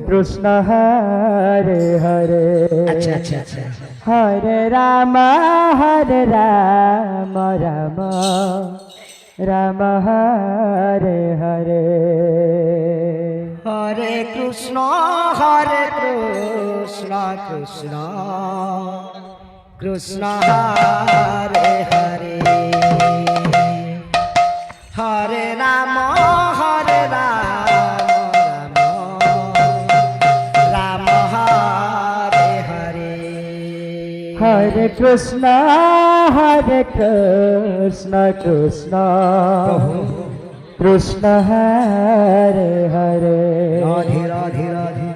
कृष्ण हरे हरे अच्छा अच्छा अच्छा हरे राम राम राम हरे हरे हरे कृष्ण कृष्ण कृष्ण हरे हरे हरे राम राम हरे हरे हरे कृष्ण कृष्ण कृष्ण हरे हरे राधे राधे राधे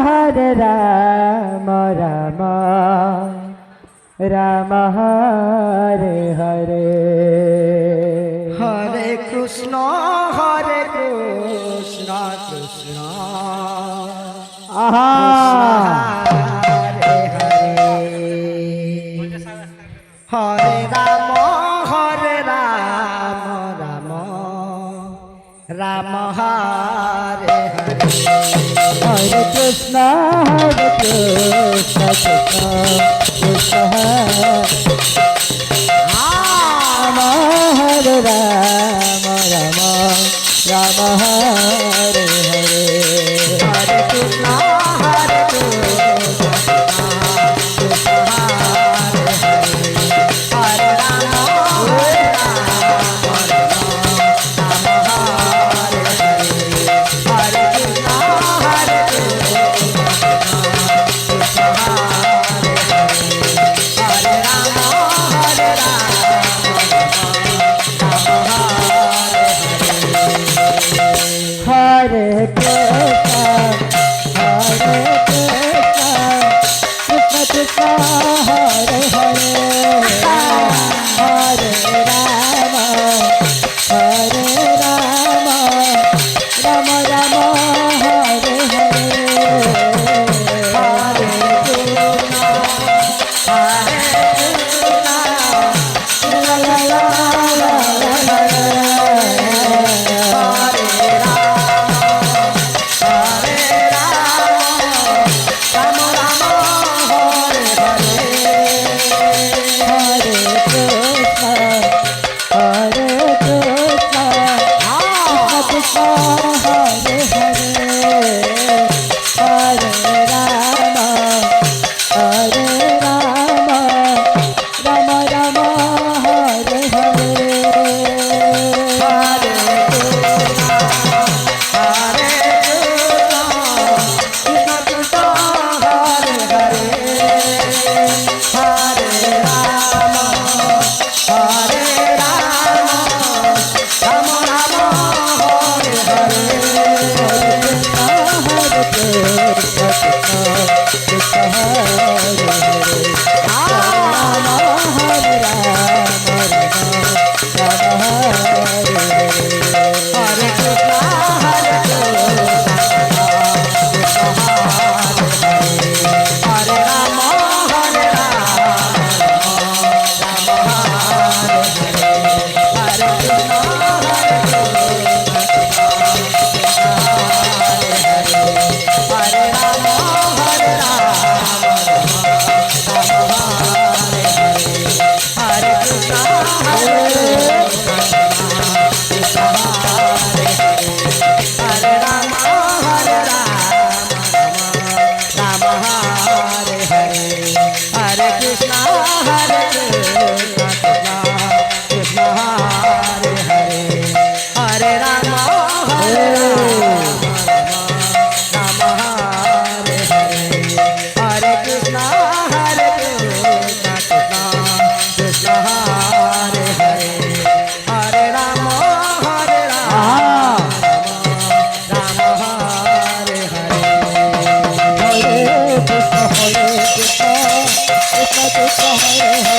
हरे राम राम राम हरे हरे हरे कृष्ण कृष्ण आहा हरे हरे हरे राम राम हरे हरे हरे कृष्ण कृष्ण कृष्ण राम हरे राम राम हरे हरे हरे कृष्ण हरे राम हरे कृष्ण कृष्ण कृष्ण हरे हरे हरे राम राम राम हरे हरे ला ला ला ला ला हरे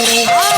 हरे